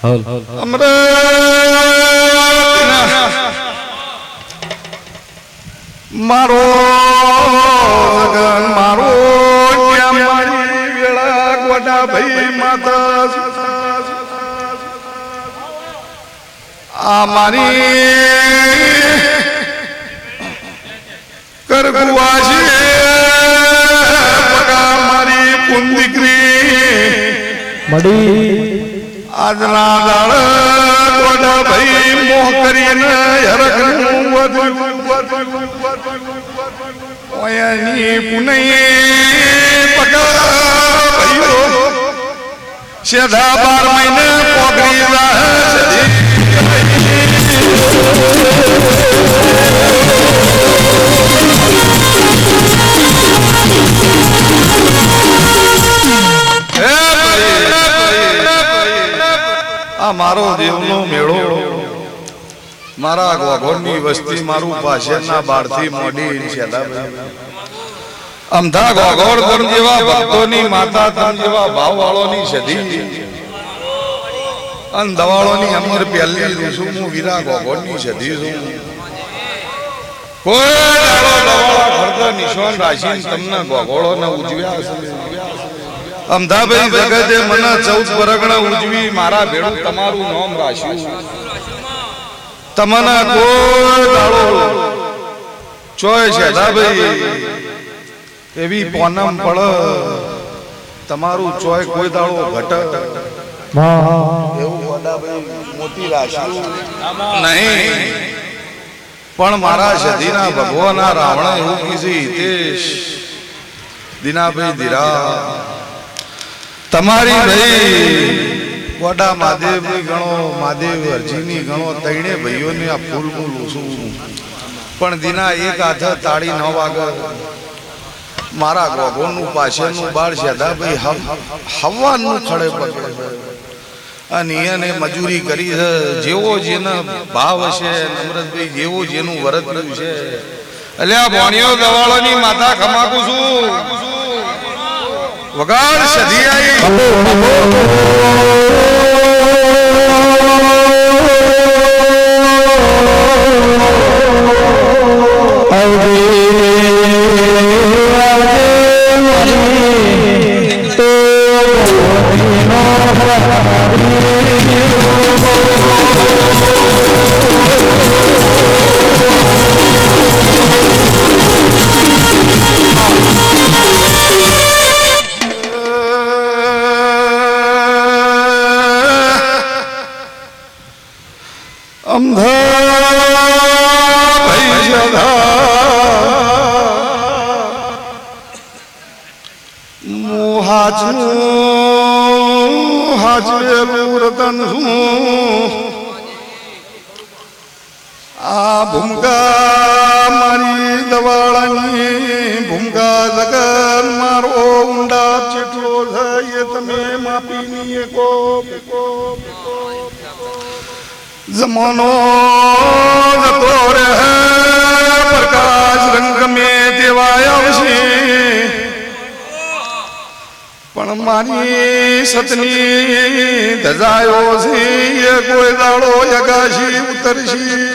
મારો મારો મારી વેળા ગોડા ભાઈ માતા આ મારી કરગુવા છે પગા મારી પુન દીકરી મડી આજના દાળ ગોડા ભાઈ મોહ કરીને હરખનું ઓયાની પુનયે પગા ભાઈઓ સેધા 12 મહિને પોગરી રહે આ મારો દેવનો મેળો મારા ગોગોળની વસ્તી મારું પાછળના બારથી મોડી છેડા અમધા ગોગોળ તમ જેવા ભક્તોની માતા તમ જેવા ભાવવાળોની સધી અન દવાળોની અમર પહેલી રૂસુ હું વીરા ગોગોળની સધી છું કોઈ દાડો દવાળા ખર્ચ નિશાન રાશિ તમને ગોગોળોને ઉજવ્યા છે અમદાભાઈ જગતે મને 14 પરગણા ઉજવી મારા ભેડું તમારું નામ રાખ્યું તમને કોઈ દાડો ચોય છે દાભાઈ એવી પોનમ પડ તમારું ચોય કોઈ દાડો ઘટ એવું દાભાઈ મોતી રાખ્યું નહીં પણ મારા સધીના ભગવાના રાવણ એવું કીધું હિતેશ દીનાભાઈ ધીરા તમારી ભાઈ કોડા મહાદેવ ગણો મહાદેવ અરજીની ગણો તૈણે ભાઈઓને આ ફૂલ ફૂલ ઓછું પણ દિના એક હાથ તાળી ન વાગે મારા ગોગોનું પાછળનું બાળ સેદાભાઈ હવાનું ખડે પકડે અને એને મજૂરી કરી છે જેવો જેનો ભાવ હશે નમ્રતભાઈ જેવો જેનું વરત રહ્યું છે એટલે આ ભોણિયો દવાળોની માતા ખમાકું છું વગાડ સધી આવી આ ભૂમકા મારી દવાળાની ભૂમકા જગન મારો ઊંડા ચેટલો થાય તમે માપીની એકો જમાનો જતો રે પ્રકાશ રંગ મે દેવાય આવશે પણ મારી સતની ધજાયો છે કોઈ દાડો યગાશી ઉતરશી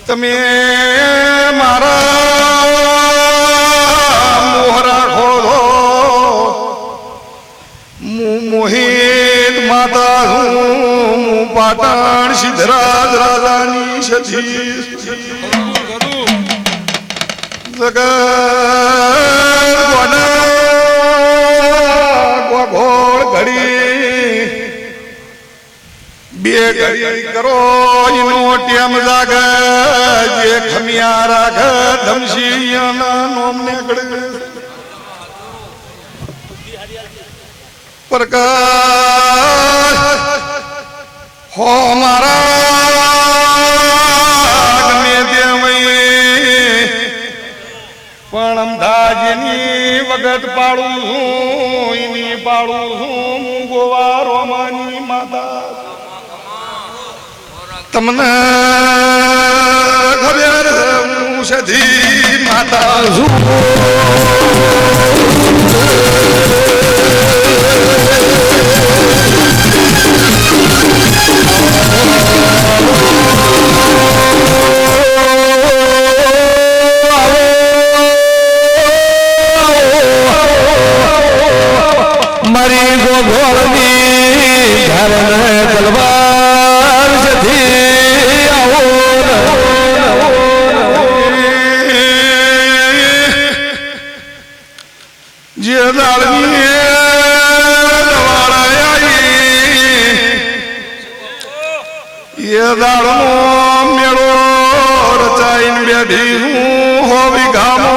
તમે મારા મોહ રાખો હું મોહિત માતા હું પાટણ સિદ્ધરાજ રાજાની સતી જગત ગોળ ઘડી બે ઘડી કરો એનો ટેમ જાગે જે ખમિયા રાખે ધમશીયાના નોમને ગળે પ્રકાશ હો મારા ગમે દેવઈ પણ અમદાજીની વગત પાડું છું એની પાડું છું ગોવા રોમાની માતા તમને ખબર હું સધી માતા છું ગોગોળની ધરને તલવાર જથી આવો જે દાળની એ દાળનો મેળો રચાઈને બેઠી હું હોવી ગામો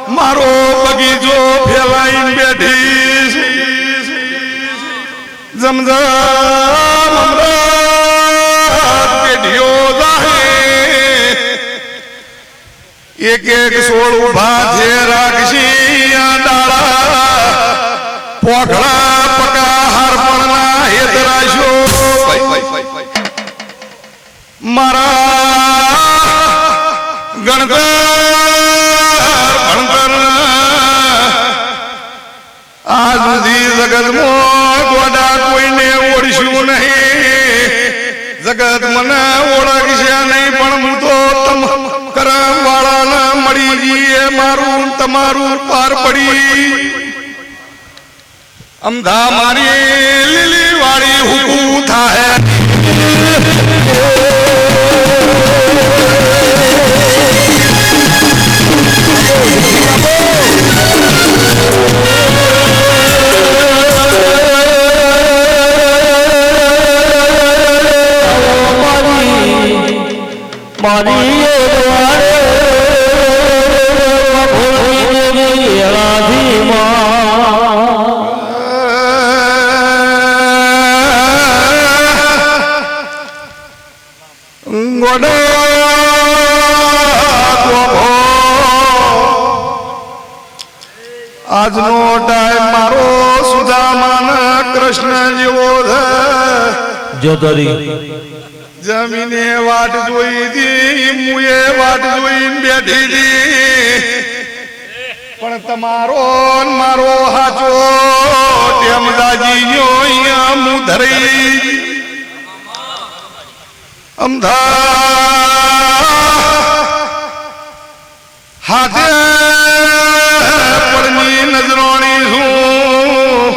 મારો બગીચો ફેલાઈને બેઠી જમઝમ અમૃત પેઢીઓ જાહે એક એક સોળ ઉભા છે રાખશી આ ડાળા પોખડા પકા હારપણના હેત રાશો મારા ગણતર ભણતર આજ સુધી જગતમાં ગોડા કોઈને ઓળશું નહીં જગત મને ઓળખશે નહીં પણ હું તો તમ કરમ વાળાને મળી જઈએ મારું તમારું પાર પડી અમધા મારી લીલી વાળી હુકુ થાય મારી આજનો ટાઈમ મારો સુદામાના કૃષ્ણ જેવો જોતરી જમીને વાટ જોઈ હતી મુએ વાટ જોઈને બેઠી હતી પણ તમારો મારો હાચો ટેમ દાજી અહીંયા હું ધરી અમધા હાથે પડની નજરોણી છું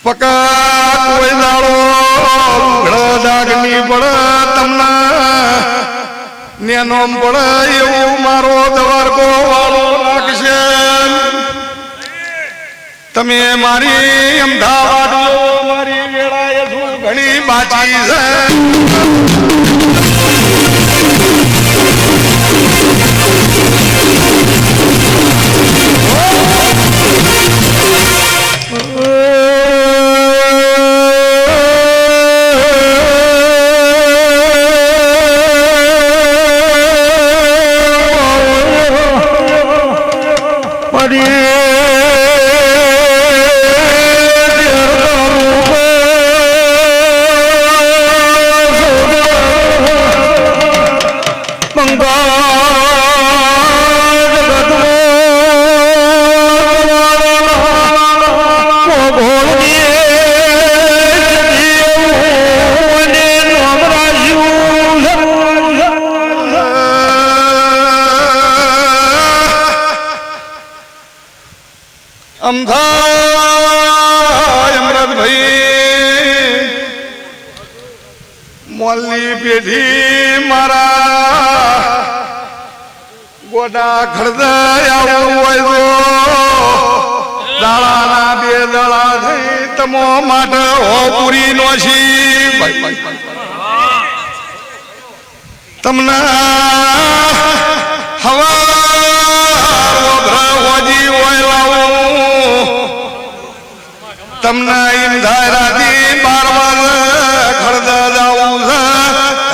પકા કોઈ દાડો દાગની પડે તમને નેનો પડે એવું મારો દવારકો વાળો રાખશે તમે મારી અમદાવાદ મારી વેળાએ છું ઘણી બાચી છે અમૃતભાઈ મોલની પેઢી મારા ગોડા ખડદાય આવું હોય તો દાળાના બે દાળા થઈ તમો માટે હો પૂરી નો છી તમને હવા તમને ઇન્ધારાથી 12 વાગે ખડદા જાવું છે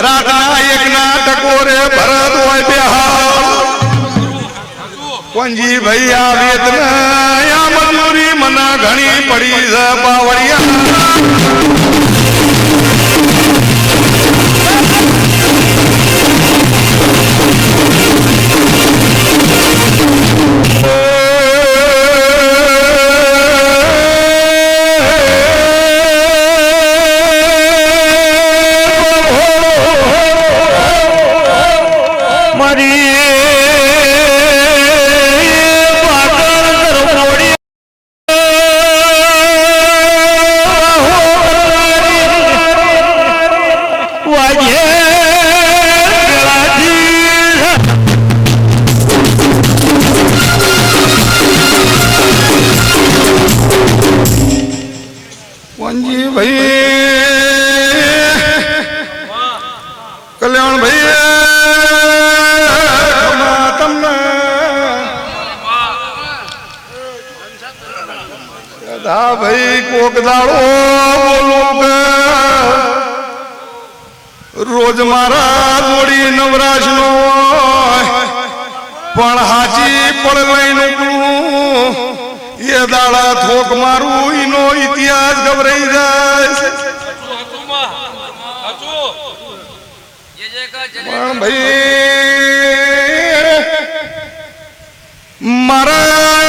રાતના એકના ટકોરે ભરત હોય બેહાર કોંજી ભાઈ આ વેદને આ મજૂરી મને ઘણી પડી છે બાવળિયા કોણજી ભાઈ કલ્યાણ ભાઈ તમને હા ભાઈ કોક દાડો બોલું કે રોજ મારા જોડી નવરાશ નો પણ હાજી પણ લઈને ઉપડું એ દાડા થોક મારું ઈનો ઇતિહાસ ગભરાઈ જાય પણ ભાઈ મારા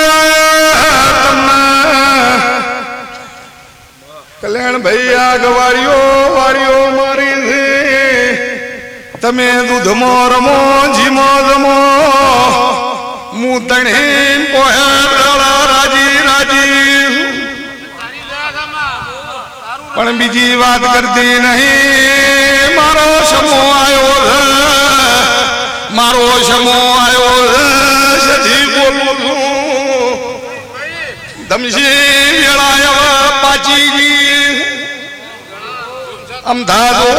કલ્યાણ ભાઈ આ વારીઓ મારી છે તમે દૂધમો રમો જીમો રમો હું તણે રાજી પણ બીજી વાત કરતી નહીં મારો સમો આવ્યો સધી બોલું છું ધમશી વેળાયા પાચી અમદાદો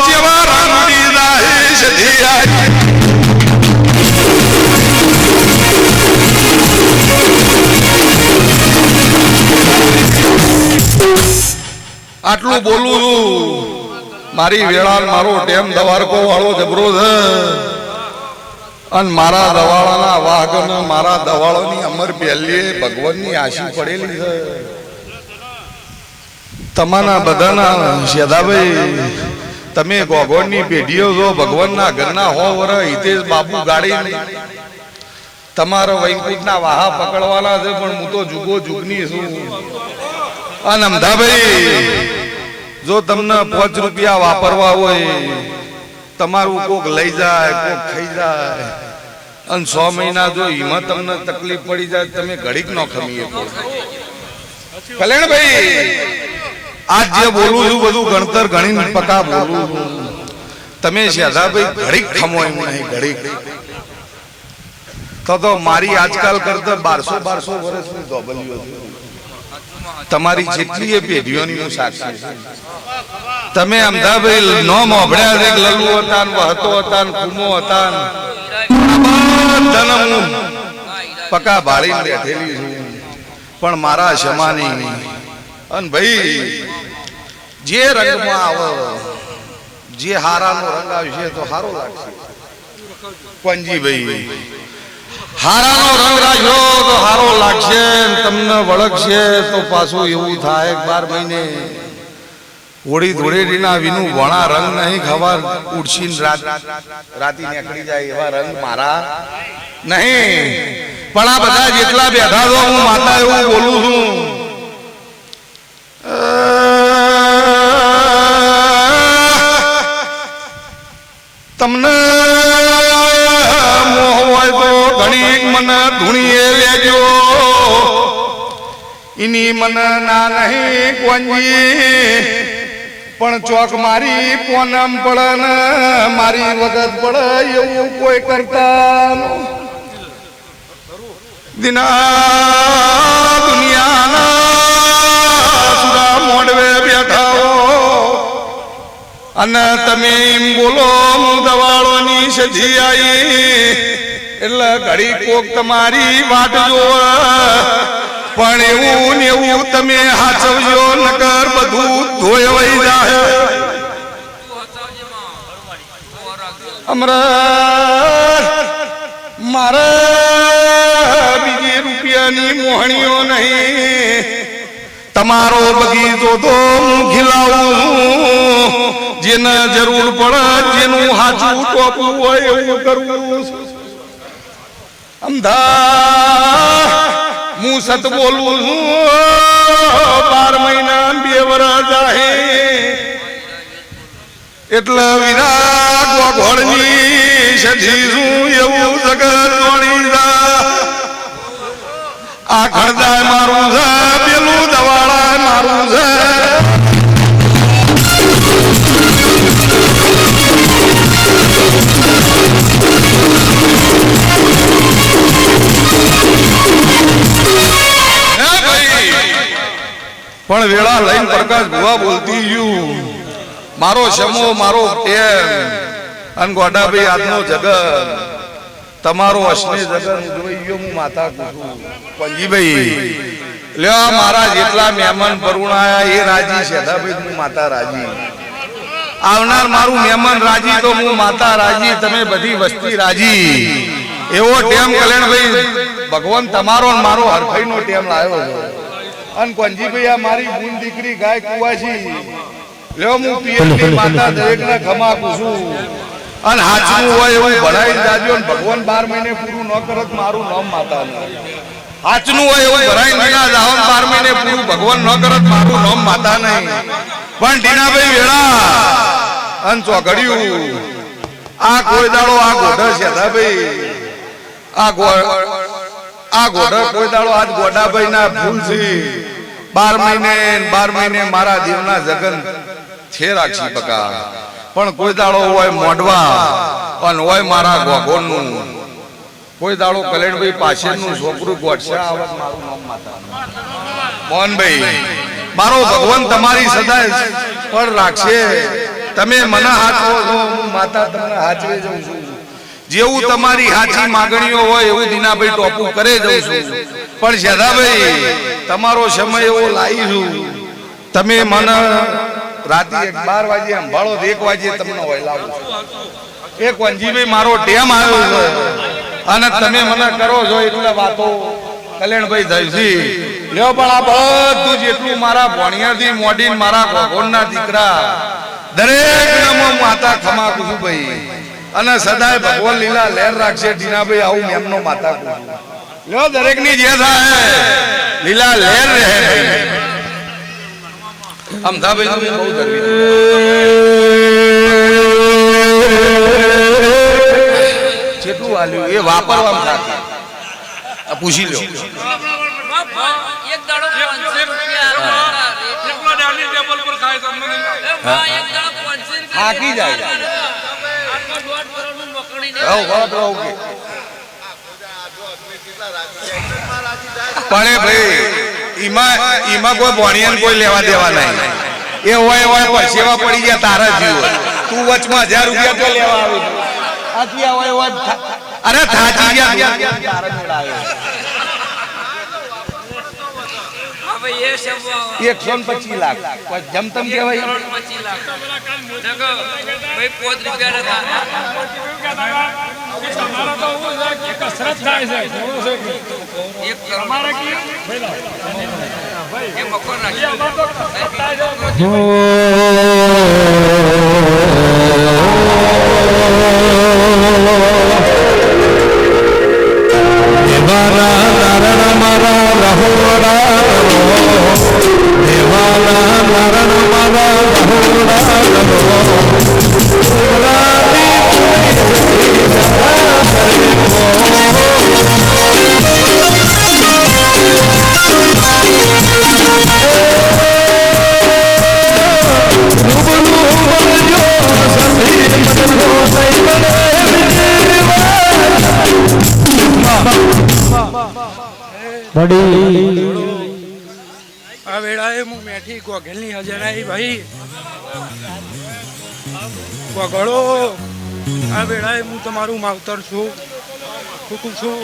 જેવા રામડી જાય સધી આટલું બોલું છું મારી વેળા મારો ટેમ દવારકો વાળો જબરો છે અને મારા દવાળાના વાઘ મારા દવાળોની અમર પહેલી ભગવાનની આશી પડેલી છે તમારા બધાના શેદાભાઈ તમે ગોગોળની પેઢીઓ છો ભગવાનના ઘરના હો વર હિતેશ બાપુ ગાડી તમારો વૈકુંઠના વાહા પકડવાના છે પણ હું તો જુગો જુગની છું અને અમદાભાઈ જો તમને 5 રૂપિયા વાપરવા હોય તમારું કોક લઈ જાય કોક ખાઈ જાય અને 100 મહિના જો એમાં તમને તકલીફ પડી જાય તમે ઘડીક નો ખમીએ કલ્યાણભાઈ આજ જે બોલું છું બધું ગણતર ગણી પકા બોલું છું તમે શાદાભાઈ ઘડીક ખમો એમ નહીં ઘડીક તો મારી આજકાલ કરતા 1200 વર્ષની ધોબલીઓ તમારી જેટલી પેઢીઓની હું સાક્ષી છું તમે અમદાભાઈ નો મોભળ્યા છે લલ્લુ હતા વહતો હતા કુમો હતા પકા ભાળીને બેઠેલી છું પણ મારા શમાની અને ભાઈ જે રંગમાં આવો જે હારાનો રંગ આવશે તો સારો લાગશે કોણજી ભાઈ હારાનો રંગ રાખ્યો તો સારો લાગશે તમને વળગશે તો પાછું એવું થાય 12 મહિને હોળી ધૂળેટીના વિનું વણા રંગ નહીં ખબર ઉડશીન રાતી નીકળી જાય એવા રંગ મારા નહીં પણ આ બધા જેટલા બેઠા છો હું માતા એવું બોલું છું તમને મોહ હોય તો ઘણી મને ધૂણીએ લેજો એની મને ના નહીં કોણજી પણ ચોક મારી પોનમ પડે ને મારી વગત પડે એવું કોઈ કરતા દુનિયાના સુરા મોડવે બેઠા હો અને તમે એમ બોલો હું દવાળોની સજી આવી એટલે ઘડી કોક તમારી વાટ જોવે પણ એવું ને એવું તમે હાચવજો નકર બધું ધોયવાઈ જાય અમરત મારા બીજી રૂપિયાની મોહણીઓ નહીં તમારો બગીચો તો હું ખીલાવું જેને જરૂર પડે જેનું હાચું ટોપવું હોય એવું કરવું અમદા હું સત બોલું છું 12 મહિના 2 વર્ષ જાય એટલે વિરાટ ઘોડની સજી છું એવું જગત જોડી આ ખડદાય મારું છે પેલું દવાળા મારું છે પણ વેળા લઈને પ્રકાશ ભુવા બોલતી ગયું મારો શમો મારો પ્રેમ અને ગોડાભાઈ આજનો જગત તમારો અશ્ને જગત જોઈ ગયો હું માતા કુસુમ પંજીભાઈ લ્યો મારા જેટલા મહેમાન પરુણાયા એ રાજી શેઠાભાઈ હું માતા રાજી આવનાર મારું મહેમાન રાજી તો હું માતા રાજી તમે બધી વસ્તી રાજી એવો ટેમ કલ્યાણભાઈ ભગવાન તમારો ને મારો હરફાઈનો ટેમ લાવ્યો છે અને કોંજીભાઈ આ મારી બૂન દીકરી ગાય કુવાજી લ્યો હું પિયરની માતા દરેકને ખમા કુસુમ અને હાચું હોય એવું ભણાઈ જાજો ને ભગવાન 12 મહિને પૂરું ન કરત મારું નામ માતા નહીં હાચનું હોય એવું ભરાઈ ના જાવ 12 મહિને પૂરું ભગવાન ન કરત મારું નામ માતા નહીં પણ ટીનાભાઈ વેળા અન ચોઘડ્યું આ કોઈ દાડો આ ગોઢા શેઠાભાઈ આ ગોઢા કોઈ દાડો આજ ગોડાભાઈ ના ફૂલ છે 12 મહિને મારા દેવના જગન છે રાખી બકા પણ કોઈ દાડો હોય મોઢવા અને હોય મારા ગોગોનનું કોઈ દાડો કલેણભાઈ પાછળનું છોકરું ગોઠસા આવત મારું નામ માતા મોહનભાઈ મારો ભગવાન તમારી સદાય પર રાખશે તમે મને હાચવો છો હું માતા તમને હાચવે જઉં છું જેવું તમારી હાચી માંગણીઓ હોય એવું દીનાભાઈ ટોપું કરે જઉં છું પણ શેઠાભાઈ તમારો સમય એવો લાવી છું તમે મને રાતે 12 વાગે સંભાળો 1 વાગે તમને વહેલાવું એક વંજીભાઈ મારો ટેમ આવ્યો છે અને તમે મને કરો છો એટલે વાતો કલ્યાણભાઈ થઈ છે લ્યો પણ આ બધું જેટલું મારા ભણિયાથી મોડીને મારા ભગવાનના દીકરા દરેક નામો માતા ખમા કુસુભાઈ અને સદાય ભગવાન લીલા લહેર રાખશે ટીનાભાઈ આવું એમનો માતા કુસુ લ્યો દરેકની જે થાય લીલા લહેર રહે અમદાભાઈ બહુ ધરવી જેટલું આલ્યું એ વાપરવામાં થાય પૂછી લો એક દાડો 500 રૂપિયા એકલો ડાલી ટેબલ પર ખાય તમને એક દાડો 500 રૂપિયા થાકી જાય આટલો દોઢ કરોડનું મકડી ને પણ ભાઈ ઈમાં કોઈ ભણિયાને કોઈ લેવા દેવા નહીં એ હોય પરસેવા પડી ગયા તારા જીવ તું વચમાં 1000 રૂપિયા તો લેવા આવ્યો આથી હોય અરે થાચી ગયા તારા મેળાવે હવે એ શબ્દ 125 લાખ કોઈ જમતમ કહેવાય 25 લાખ નગો ભાઈ 5 રૂપિયા હતા તમારા તો હું છે કે કસરત થાય છે થોડું છે એક તમારા કી એ મકોર રાખી અમાર તો કસરત થાય છે દેવાના નારણ મારા રહોડા દેવાના નારણ મારા આ વેળાએ હું મેઠી ગોગલની હજરાઈ ભાઈ ગોગળો આ વેળાએ હું તમારું માવતર છું કુકુ છું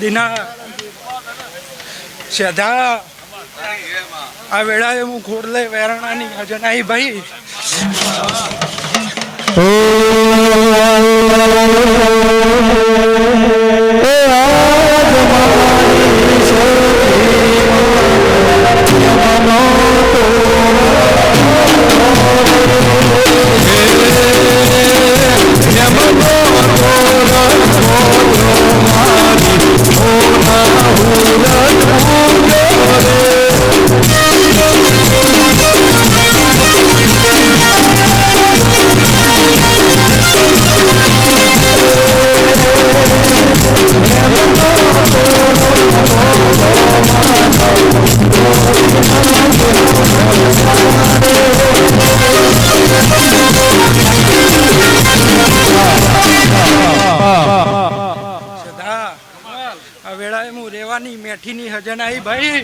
દીના શેધા આ વેળાએ હું ખોડલે વેરણાની હજરાઈ ભાઈ આ વેળાએ હું રેવાની મેઠીની હજનાઈ ભાઈ